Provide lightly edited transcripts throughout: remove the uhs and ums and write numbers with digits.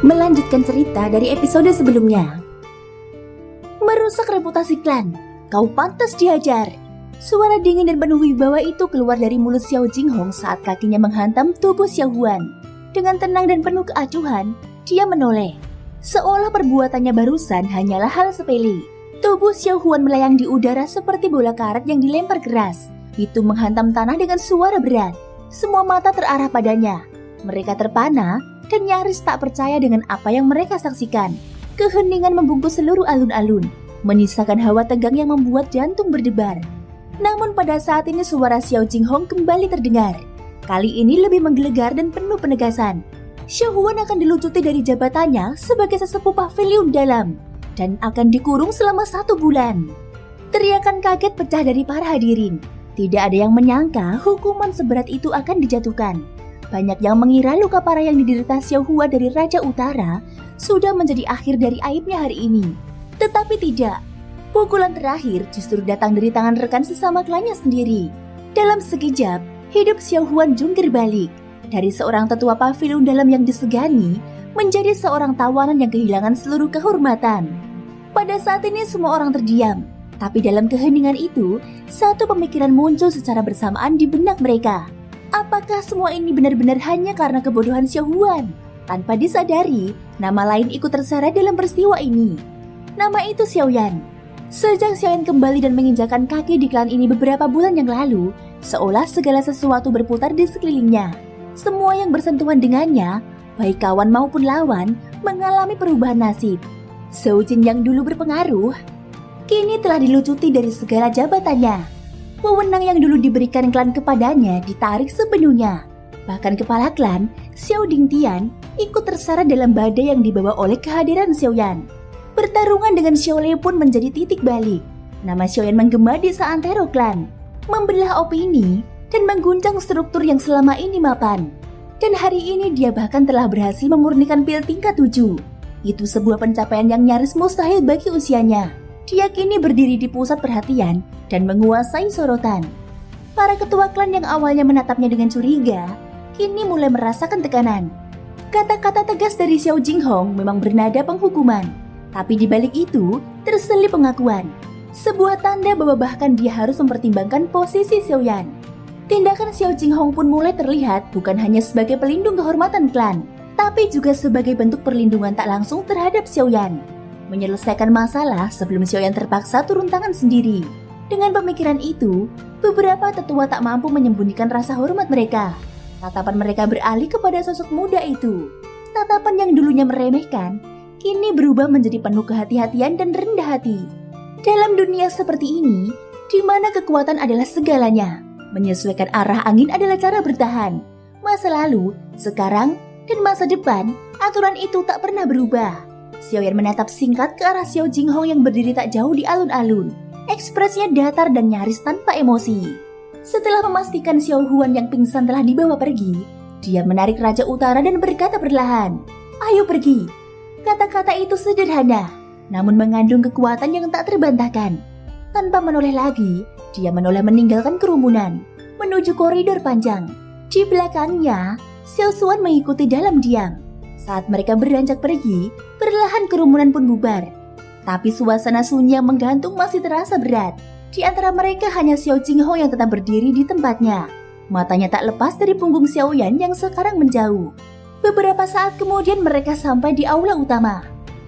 Melanjutkan cerita dari episode sebelumnya. Merusak reputasi klan, kau pantas dihajar. Suara dingin dan penuh wibawa itu keluar dari mulut Xiao Jinghong saat kakinya menghantam tubuh Xiao Huan. Dengan tenang dan penuh keacuhan, dia menoleh. Seolah perbuatannya barusan hanyalah hal sepele. Tubuh Xiao Huan melayang di udara seperti bola karet yang dilempar keras. Itu menghantam tanah dengan suara berat. Semua mata terarah padanya. Mereka terpana dan nyaris tak percaya dengan apa yang mereka saksikan. Keheningan membungkus seluruh alun-alun, menyisakan hawa tegang yang membuat jantung berdebar. Namun pada saat ini suara Xiao Jinghong kembali terdengar. Kali ini lebih menggelegar dan penuh penegasan. Xiao Huan akan dilucuti dari jabatannya sebagai sesepuh pavilion dalam dan akan dikurung selama 1 bulan. Teriakan kaget pecah dari para hadirin. Tidak ada yang menyangka hukuman seberat itu akan dijatuhkan. Banyak yang mengira luka parah yang diderita Xiao Hua dari Raja Utara sudah menjadi akhir dari aibnya hari ini. Tetapi tidak. Pukulan terakhir justru datang dari tangan rekan sesama klannya sendiri. Dalam sekejap, hidup Xiao Huan jungkir balik. Dari seorang tetua pavilion dalam yang disegani, menjadi seorang tawanan yang kehilangan seluruh kehormatan. Pada saat ini semua orang terdiam. Tapi dalam keheningan itu, satu pemikiran muncul secara bersamaan di benak mereka. Apakah semua ini benar-benar hanya karena kebodohan Xiao Huan? Tanpa disadari, nama lain ikut terseret dalam peristiwa ini. Nama itu Xiao Yan. Sejak Xiao Yan kembali dan menginjakan kaki di klan ini beberapa bulan yang lalu, seolah segala sesuatu berputar di sekelilingnya. Semua yang bersentuhan dengannya, baik kawan maupun lawan, mengalami perubahan nasib. Zhou Jin yang dulu berpengaruh, kini telah dilucuti dari segala jabatannya. Wewenang yang dulu diberikan klan kepadanya ditarik sepenuhnya. Bahkan kepala klan, Xiao Dingtian, ikut terseret dalam badai yang dibawa oleh kehadiran Xiao Yan. Pertarungan dengan Xiao Lei pun menjadi titik balik. Nama Xiao Yan menggema di seantero klan, membelah opini, dan mengguncang struktur yang selama ini mapan. Dan hari ini dia bahkan telah berhasil memurnikan pil tingkat 7. Itu sebuah pencapaian yang nyaris mustahil bagi usianya. Dia kini berdiri di pusat perhatian dan menguasai sorotan. Para ketua klan yang awalnya menatapnya dengan curiga, kini mulai merasakan tekanan. Kata-kata tegas dari Xiao Jinghong memang bernada penghukuman, tapi di balik itu terselip pengakuan. Sebuah tanda bahwa bahkan dia harus mempertimbangkan posisi Xiao Yan. Tindakan Xiao Jinghong pun mulai terlihat bukan hanya sebagai pelindung kehormatan klan, tapi juga sebagai bentuk perlindungan tak langsung terhadap Xiao Yan. Menyelesaikan masalah sebelum Xiao Yan terpaksa turun tangan sendiri. Dengan pemikiran itu, beberapa tetua tak mampu menyembunyikan rasa hormat mereka. Tatapan mereka beralih kepada sosok muda itu. Tatapan yang dulunya meremehkan, kini berubah menjadi penuh kehati-hatian dan rendah hati. Dalam dunia seperti ini, di mana kekuatan adalah segalanya, menyesuaikan arah angin adalah cara bertahan. Masa lalu, sekarang, dan masa depan, aturan itu tak pernah berubah. Xiao Yan menatap singkat ke arah Xiao Jinghong yang berdiri tak jauh di alun-alun. Ekspresinya datar dan nyaris tanpa emosi. Setelah memastikan Xiao Huan yang pingsan telah dibawa pergi, dia menarik Raja Utara dan berkata perlahan, "Ayo pergi." Kata-kata itu sederhana, namun mengandung kekuatan yang tak terbantahkan. Tanpa menoleh lagi, dia menoleh meninggalkan kerumunan, menuju koridor panjang. Di belakangnya, Xiao Xuan mengikuti dalam diam. Saat mereka beranjak pergi, perlahan kerumunan pun bubar. Tapi suasana sunyi yang menggantung masih terasa berat. Di antara mereka hanya Xiao Jinghong yang tetap berdiri di tempatnya. Matanya tak lepas dari punggung Xiao Yan yang sekarang menjauh. Beberapa saat kemudian mereka sampai di aula utama.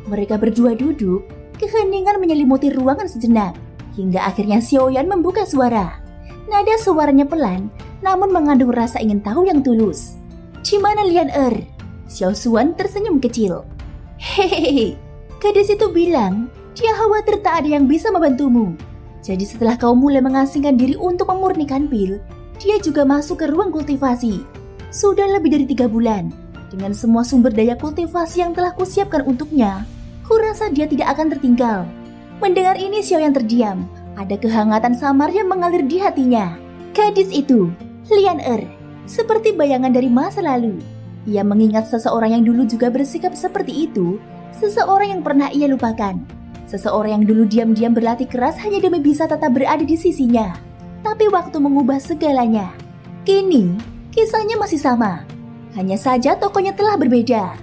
Mereka berdua duduk, keheningan menyelimuti ruangan sejenak. Hingga akhirnya Xiao Yan membuka suara. Nada suaranya pelan, namun mengandung rasa ingin tahu yang tulus. "Di mana Lian Er?" Xiao Xuan tersenyum kecil. "Hehehe, gadis itu bilang, dia khawatir tak ada yang bisa membantumu. Jadi setelah kau mulai mengasingkan diri untuk memurnikan pil, dia juga masuk ke ruang kultivasi. Sudah lebih dari 3 bulan. Dengan semua sumber daya kultivasi yang telah kusiapkan untuknya, kurasa dia tidak akan tertinggal." Mendengar ini Xiao yang terdiam. Ada kehangatan samar yang mengalir di hatinya. Gadis itu, Lian Er, seperti bayangan dari masa lalu. Ia mengingat seseorang yang dulu juga bersikap seperti itu, seseorang yang pernah ia lupakan. Seseorang yang dulu diam-diam berlatih keras hanya demi bisa tetap berada di sisinya. Tapi waktu mengubah segalanya. Kini, kisahnya masih sama. Hanya saja tokonya telah berbeda.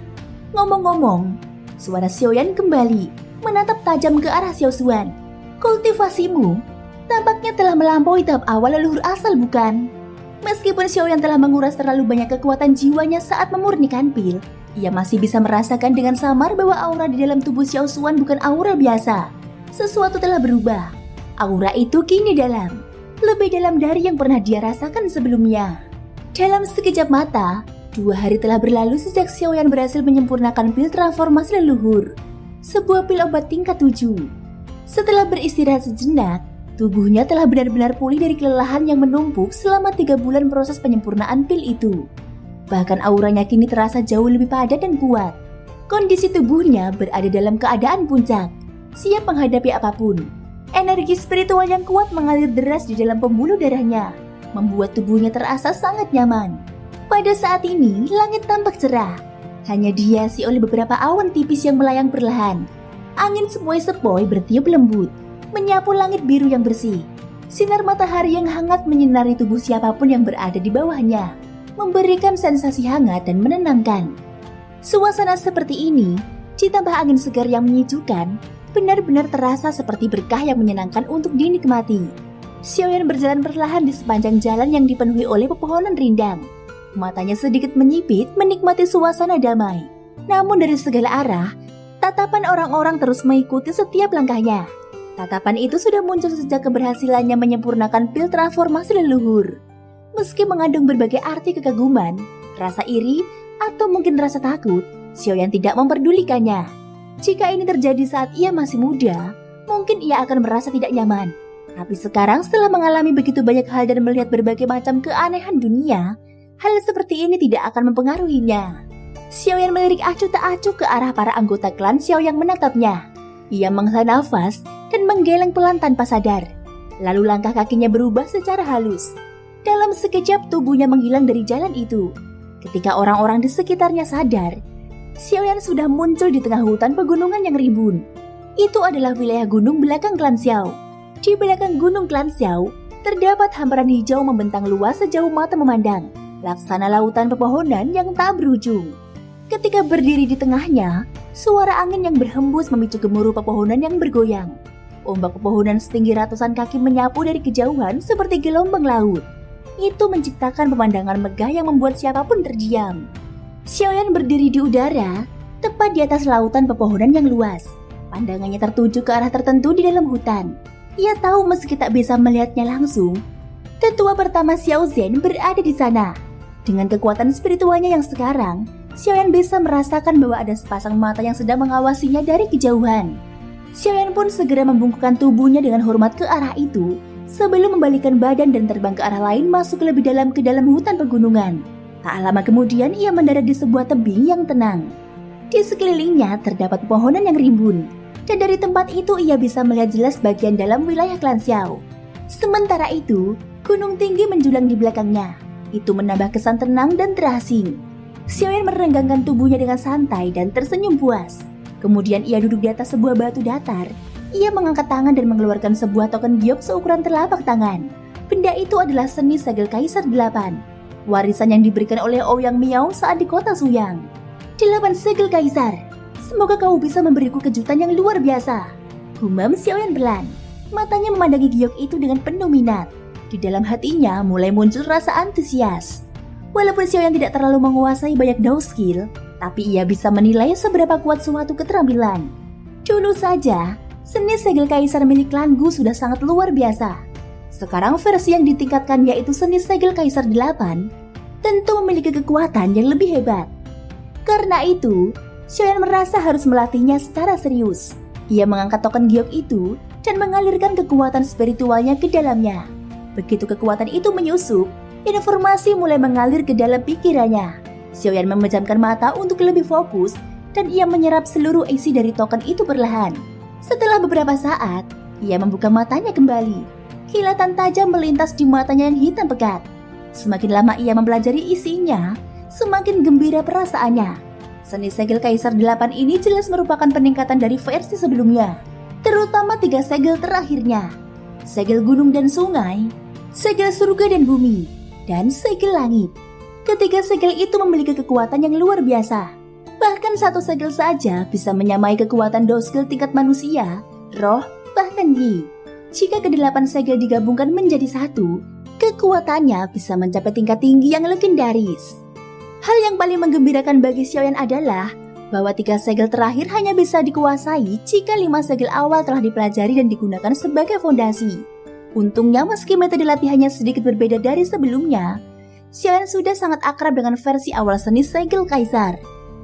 Ngomong-ngomong, suara Xiaoyan kembali menatap tajam ke arah Xiao Xuan. Kultivasimu tampaknya telah melampaui tahap awal leluhur asal, bukan? Meskipun Xiaoyan telah menguras terlalu banyak kekuatan jiwanya saat memurnikan pil, ia masih bisa merasakan dengan samar bahwa aura di dalam tubuh Xiao Xuan bukan aura biasa. Sesuatu telah berubah. Aura itu kini dalam, lebih dalam dari yang pernah dia rasakan sebelumnya. Dalam sekejap mata, 2 hari telah berlalu sejak Xiaoyan berhasil menyempurnakan pil transformasi leluhur, sebuah pil obat tingkat 7. Setelah beristirahat sejenak, tubuhnya telah benar-benar pulih dari kelelahan yang menumpuk selama 3 bulan proses penyempurnaan pil itu. Bahkan auranya kini terasa jauh lebih padat dan kuat. Kondisi tubuhnya berada dalam keadaan puncak, siap menghadapi apapun. Energi spiritual yang kuat mengalir deras di dalam pembuluh darahnya, membuat tubuhnya terasa sangat nyaman. Pada saat ini, langit tampak cerah, hanya dihiasi oleh beberapa awan tipis yang melayang perlahan. Angin sepoi-sepoi bertiup lembut, menyapu langit biru yang bersih. Sinar matahari yang hangat menyinari tubuh siapapun yang berada di bawahnya, memberikan sensasi hangat dan menenangkan. Suasana seperti ini, ditambah angin segar yang menyejukkan, benar-benar terasa seperti berkah yang menyenangkan untuk dinikmati. Xiaoyan berjalan perlahan di sepanjang jalan yang dipenuhi oleh pepohonan rindang. Matanya sedikit menyipit menikmati suasana damai. Namun dari segala arah, tatapan orang-orang terus mengikuti setiap langkahnya. Tatapan itu sudah muncul sejak keberhasilannya menyempurnakan pil transformasi leluhur. Meski mengandung berbagai arti kekaguman, rasa iri, atau mungkin rasa takut, Xiaoyan tidak memperdulikannya. Jika ini terjadi saat ia masih muda, mungkin ia akan merasa tidak nyaman. Tapi sekarang setelah mengalami begitu banyak hal dan melihat berbagai macam keanehan dunia, hal seperti ini tidak akan mempengaruhinya. Xiaoyan melirik acuh tak acuh ke arah para anggota klan Xiao yang menatapnya. Ia menghela nafas dan menggeleng pelan tanpa sadar. Lalu langkah kakinya berubah secara halus. Dalam sekejap tubuhnya menghilang dari jalan itu. Ketika orang-orang di sekitarnya sadar, Xiaoyan sudah muncul di tengah hutan pegunungan yang rimbun. Itu adalah wilayah gunung belakang klan Xiao. Di belakang gunung klan Xiao, terdapat hamparan hijau membentang luas sejauh mata memandang, laksana lautan pepohonan yang tak berujung. Ketika berdiri di tengahnya, suara angin yang berhembus memicu gemuruh pepohonan yang bergoyang. Ombak pepohonan setinggi ratusan kaki menyapu dari kejauhan seperti gelombang laut. Itu menciptakan pemandangan megah yang membuat siapapun terdiam. Xiaoyan berdiri di udara, tepat di atas lautan pepohonan yang luas. Pandangannya tertuju ke arah tertentu di dalam hutan. Ia tahu meski tak bisa melihatnya langsung, tetua pertama Xiao Zhen berada di sana. Dengan kekuatan spiritualnya yang sekarang, Xiaoyan bisa merasakan bahwa ada sepasang mata yang sedang mengawasinya dari kejauhan. Xiaoyan pun segera membungkukkan tubuhnya dengan hormat ke arah itu, sebelum membalikkan badan dan terbang ke arah lain masuk lebih dalam ke dalam hutan pegunungan. Tak lama kemudian ia mendarat di sebuah tebing yang tenang. Di sekelilingnya terdapat pepohonan yang rimbun, dan dari tempat itu ia bisa melihat jelas bagian dalam wilayah klan Xiao. Sementara itu, gunung tinggi menjulang di belakangnya. Itu menambah kesan tenang dan terasing. Xiaoyan merenggangkan tubuhnya dengan santai dan tersenyum puas. Kemudian ia duduk di atas sebuah batu datar. Ia mengangkat tangan dan mengeluarkan sebuah token giok seukuran telapak tangan. Benda itu adalah seni segel Kaisar 8, warisan yang diberikan oleh Ouyang Miao saat di kota Suyang. 8 segel Kaisar. Semoga kau bisa memberiku kejutan yang luar biasa. Gumam Xiaoyan pelan. Matanya memandangi giok itu dengan penuh minat. Di dalam hatinya mulai muncul rasa antusias. Walaupun Xiaoyan tidak terlalu menguasai banyak Dao skill, tapi ia bisa menilai seberapa kuat suatu keterampilan. Dulu saja, seni segel Kaisar milik klanku sudah sangat luar biasa. Sekarang versi yang ditingkatkan yaitu seni segel Kaisar 8, tentu memiliki kekuatan yang lebih hebat. Karena itu, Xiaoyan merasa harus melatihnya secara serius. Ia mengangkat token giok itu dan mengalirkan kekuatan spiritualnya ke dalamnya. Begitu kekuatan itu menyusup, informasi mulai mengalir ke dalam pikirannya. Xiaoyan memejamkan mata untuk lebih fokus dan ia menyerap seluruh isi dari token itu perlahan. Setelah beberapa saat, ia membuka matanya kembali. Kilatan tajam melintas di matanya yang hitam pekat. Semakin lama ia mempelajari isinya, semakin gembira perasaannya. Seni segel Kaisar 8 ini jelas merupakan peningkatan dari versi sebelumnya, terutama 3 segel terakhirnya. Segel gunung dan sungai, segel surga dan bumi, dan segel langit. Ketiga segel itu memiliki kekuatan yang luar biasa. Bahkan satu segel saja bisa menyamai kekuatan doskel tingkat manusia, roh, bahkan Yi. Jika kedelapan segel digabungkan menjadi satu, kekuatannya bisa mencapai tingkat tinggi yang legendaris. Hal yang paling menggembirakan bagi Xiaoyan adalah bahwa 3 segel terakhir hanya bisa dikuasai jika 5 segel awal telah dipelajari dan digunakan sebagai fondasi. Untungnya meski metode latihannya sedikit berbeda dari sebelumnya, Xiaoyan sudah sangat akrab dengan versi awal seni segel kaisar.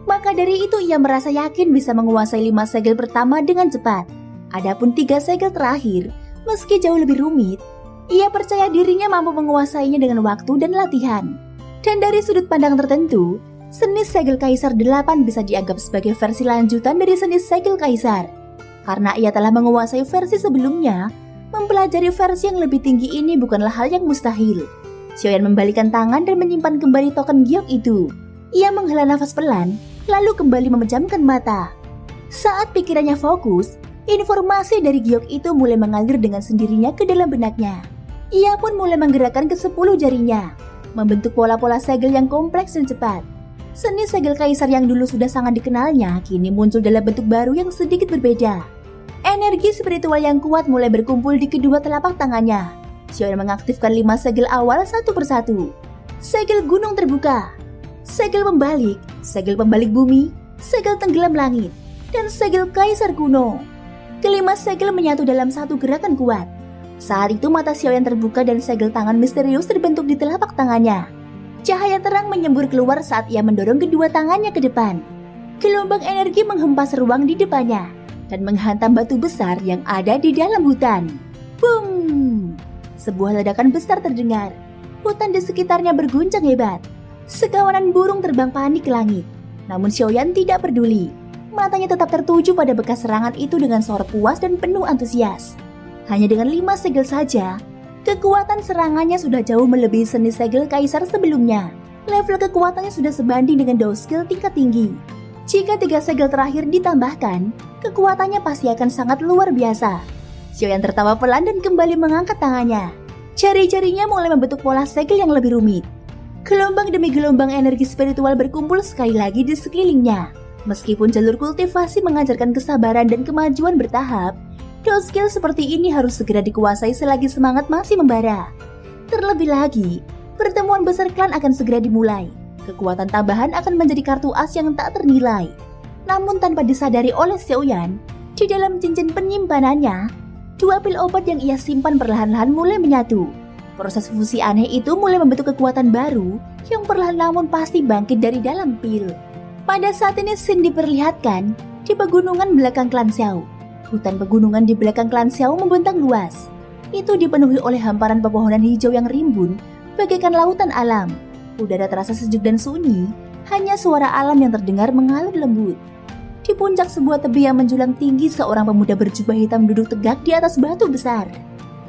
Maka dari itu ia merasa yakin bisa menguasai 5 segel pertama dengan cepat. Adapun 3 segel terakhir, meski jauh lebih rumit, ia percaya dirinya mampu menguasainya dengan waktu dan latihan. Dan dari sudut pandang tertentu, seni segel kaisar 8 bisa dianggap sebagai versi lanjutan dari seni segel kaisar. Karena ia telah menguasai versi sebelumnya, mempelajari versi yang lebih tinggi ini bukanlah hal yang mustahil. Xiaoyan membalikan tangan dan menyimpan kembali token giok itu. Ia menghela nafas pelan, lalu kembali memejamkan mata. Saat pikirannya fokus, informasi dari giok itu mulai mengalir dengan sendirinya ke dalam benaknya. Ia pun mulai menggerakkan ke-10 jarinya, membentuk pola-pola segel yang kompleks dan cepat. Seni segel kaisar yang dulu sudah sangat dikenalnya kini muncul dalam bentuk baru yang sedikit berbeda. Energi spiritual yang kuat mulai berkumpul di kedua telapak tangannya. Xiaoyan mengaktifkan 5 segel awal satu persatu. Segel gunung terbuka, segel pembalik bumi, segel tenggelam langit, dan segel kaisar kuno. Kelima segel menyatu dalam satu gerakan kuat. Saat itu mata Xiaoyan terbuka dan segel tangan misterius terbentuk di telapak tangannya. Cahaya terang menyembur keluar saat ia mendorong kedua tangannya ke depan. Gelombang energi menghempas ruang di depannya dan menghantam batu besar yang ada di dalam hutan. Boom! Sebuah ledakan besar terdengar. Hutan di sekitarnya berguncang hebat. Sekawanan burung terbang panik ke langit. Namun Xiaoyan tidak peduli. Matanya tetap tertuju pada bekas serangan itu dengan suara puas dan penuh antusias. Hanya dengan 5 segel saja, kekuatan serangannya sudah jauh melebihi seni segel kaisar sebelumnya. Level kekuatannya sudah sebanding dengan doskel tingkat tinggi. Jika 3 segel terakhir ditambahkan, kekuatannya pasti akan sangat luar biasa. Xiaoyan tertawa pelan dan kembali mengangkat tangannya. Jari-jarinya mulai membentuk pola segel yang lebih rumit. Gelombang demi gelombang energi spiritual berkumpul sekali lagi di sekelilingnya. Meskipun jalur kultivasi mengajarkan kesabaran dan kemajuan bertahap, skill seperti ini harus segera dikuasai selagi semangat masih membara. Terlebih lagi, pertemuan besar klan akan segera dimulai. Kekuatan tambahan akan menjadi kartu as yang tak ternilai. Namun tanpa disadari oleh Xiaoyan, di dalam cincin penyimpanannya, 2 pil obat yang ia simpan perlahan-lahan mulai menyatu. Proses fusi aneh itu mulai membentuk kekuatan baru yang perlahan namun pasti bangkit dari dalam pil. Pada saat ini Xin diperlihatkan di pegunungan belakang klan Xiao. Hutan pegunungan di belakang klan Xiao membentang luas. Itu dipenuhi oleh hamparan pepohonan hijau yang rimbun, bagaikan lautan alam. Udara terasa sejuk dan sunyi, hanya suara alam yang terdengar mengalir lembut. Di puncak sebuah tebing yang menjulang tinggi, seorang pemuda berjubah hitam duduk tegak di atas batu besar.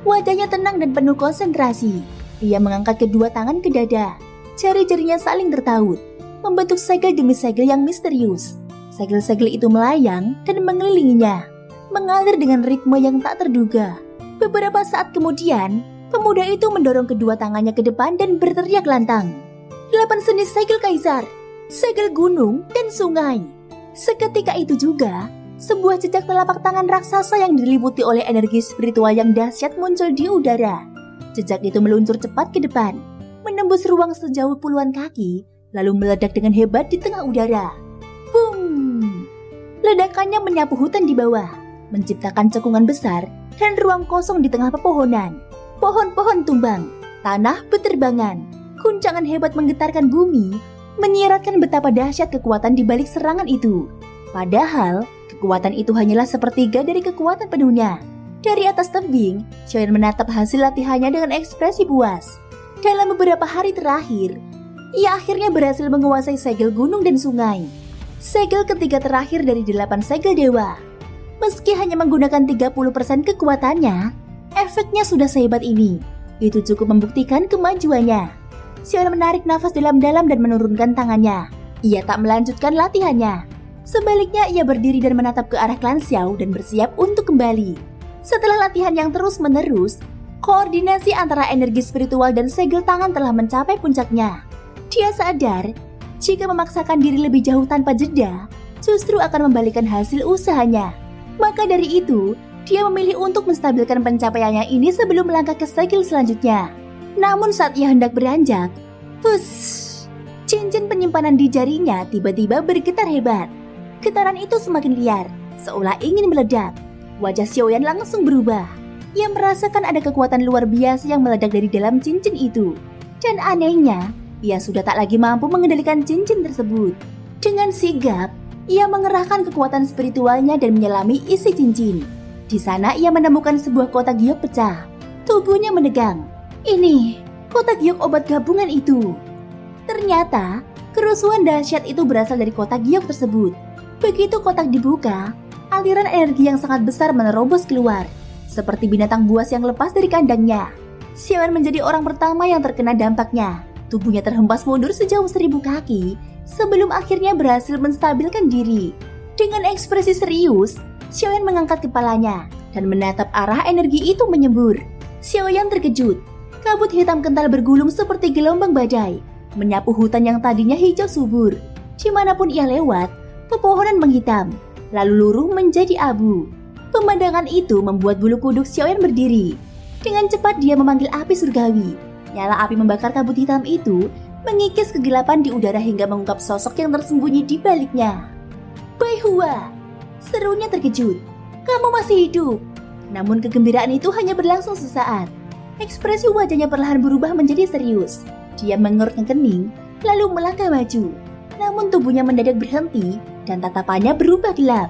Wajahnya tenang dan penuh konsentrasi. Ia mengangkat kedua tangan ke dada. Jari-jarinya saling tertaut, membentuk segel demi segel yang misterius. Segel-segel itu melayang dan mengelilinginya, mengalir dengan ritme yang tak terduga. Beberapa saat kemudian, pemuda itu mendorong kedua tangannya ke depan dan berteriak lantang. 8 seni segel kaisar, segel gunung dan sungai. Seketika itu juga, sebuah jejak telapak tangan raksasa yang diliputi oleh energi spiritual yang dahsyat muncul di udara. Jejak itu meluncur cepat ke depan, menembus ruang sejauh puluhan kaki, lalu meledak dengan hebat di tengah udara. Boom! Ledakannya menyapu hutan di bawah, menciptakan cekungan besar dan ruang kosong di tengah pepohonan. Pohon-pohon tumbang, tanah beterbangan, guncangan hebat menggetarkan bumi, menyiratkan betapa dahsyat kekuatan di balik serangan itu. Padahal, kekuatan itu hanyalah sepertiga dari kekuatan penuhnya. Dari atas tebing, Xiaoyan menatap hasil latihannya dengan ekspresi puas. Dalam beberapa hari terakhir, ia akhirnya berhasil menguasai segel gunung dan sungai. Segel ketiga terakhir dari 8 segel dewa. Meski hanya menggunakan 30% kekuatannya, efeknya sudah sehebat ini. Itu cukup membuktikan kemajuannya. Xiaoyan menarik nafas dalam-dalam dan menurunkan tangannya. Ia tak melanjutkan latihannya. Sebaliknya ia berdiri dan menatap ke arah klan Xiao dan bersiap untuk kembali. Setelah latihan yang terus-menerus, koordinasi antara energi spiritual dan segel tangan telah mencapai puncaknya. Dia sadar Jika memaksakan diri lebih jauh tanpa jeda, justru akan membalikan hasil usahanya. Maka dari itu, dia memilih untuk menstabilkan pencapaiannya ini sebelum melangkah ke skill selanjutnya. Namun saat ia hendak beranjak, cincin penyimpanan di jarinya tiba-tiba bergetar hebat. Getaran itu semakin liar, seolah ingin meledak. Wajah Xiaoyan langsung berubah. Ia merasakan ada kekuatan luar biasa yang meledak dari dalam cincin itu. Dan anehnya, ia sudah tak lagi mampu mengendalikan cincin tersebut. Dengan sigap, ia mengerahkan kekuatan spiritualnya dan menyelami isi cincin. Di sana ia menemukan sebuah kotak giok pecah. Tubuhnya menegang. Ini, kotak giok obat gabungan itu. Ternyata, kerusuhan dahsyat itu berasal dari kotak giok tersebut. Begitu kotak dibuka, aliran energi yang sangat besar menerobos keluar, seperti binatang buas yang lepas dari kandangnya. Xiaoyan menjadi orang pertama yang terkena dampaknya. Tubuhnya terhempas mundur sejauh 1000 kaki, sebelum akhirnya berhasil menstabilkan diri. Dengan ekspresi serius, Xiaoyan mengangkat kepalanya dan menatap arah energi itu menyembur. Xiaoyan terkejut. Kabut hitam kental bergulung seperti gelombang badai, menyapu hutan yang tadinya hijau subur. Dimanapun ia lewat, pepohonan menghitam, lalu luruh menjadi abu. Pemandangan itu membuat bulu kuduk Xiaoyan berdiri. Dengan cepat dia memanggil api surgawi. Nyala api membakar kabut hitam itu, mengikis kegelapan di udara hingga mengungkap sosok yang tersembunyi di baliknya. Bai Hua, serunya terkejut. Kamu masih hidup. Namun kegembiraan itu hanya berlangsung sesaat. Ekspresi wajahnya perlahan berubah menjadi serius. Dia mengerutkan kening, lalu melangkah maju. Namun tubuhnya mendadak berhenti dan tatapannya berubah gelap.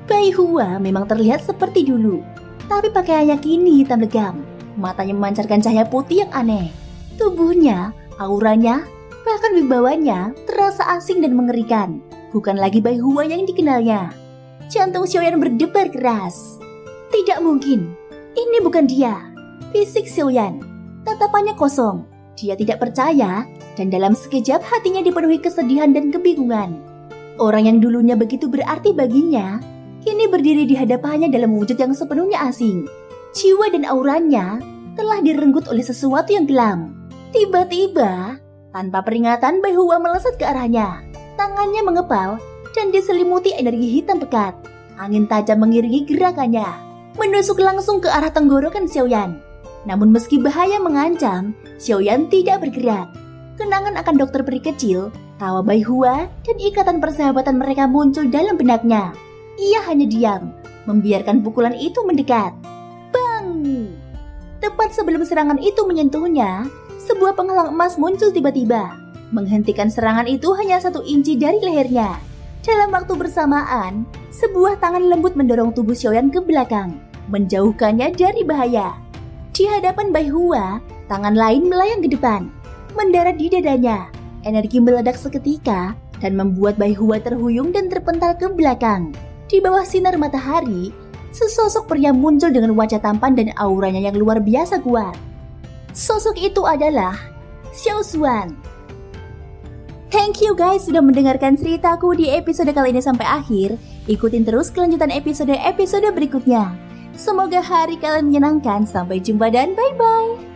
Bai Hua memang terlihat seperti dulu, tapi pakaiannya kini hitam legam. Matanya memancarkan cahaya putih yang aneh. Tubuhnya, auranya, bahkan wibawanya terasa asing dan mengerikan. Bukan lagi Bai Hua yang dikenalnya. Jantung Xiaoyan berdebar keras. Tidak mungkin, ini bukan dia. Fisik Xiaoyan, tatapannya kosong. Dia tidak percaya dan dalam sekejap hatinya dipenuhi kesedihan dan kebingungan. Orang yang dulunya begitu berarti baginya, kini berdiri di hadapannya dalam wujud yang sepenuhnya asing. Jiwa dan auranya telah direnggut oleh sesuatu yang kelam. Tiba-tiba, tanpa peringatan Bai Hua melesat ke arahnya. Tangannya mengepal dan diselimuti energi hitam pekat. Angin tajam mengiringi gerakannya, menusuk langsung ke arah tenggorokan Xiaoyan. Namun meski bahaya mengancam, Xiaoyan tidak bergerak. Kenangan akan dokter peri kecil, tawa Bai Hua, dan ikatan persahabatan mereka muncul dalam benaknya. Ia hanya diam, membiarkan pukulan itu mendekat. Bang! Tepat sebelum serangan itu menyentuhnya, sebuah penghalang emas muncul tiba-tiba. Menghentikan serangan itu hanya 1 inci dari lehernya. Dalam waktu bersamaan, sebuah tangan lembut mendorong tubuh Xiaoyan ke belakang, menjauhkannya dari bahaya. Di hadapan Bai Hua, tangan lain melayang ke depan, mendarat di dadanya. Energi meledak seketika dan membuat Bai Hua terhuyung dan terpental ke belakang. Di bawah sinar matahari, sesosok pria muncul dengan wajah tampan dan auranya yang luar biasa kuat. Sosok itu adalah Xiao Xuan. Thank you guys sudah mendengarkan ceritaku di episode kali ini sampai akhir. Ikutin terus kelanjutan episode-episode berikutnya. Semoga hari kalian menyenangkan. Sampai jumpa dan bye-bye.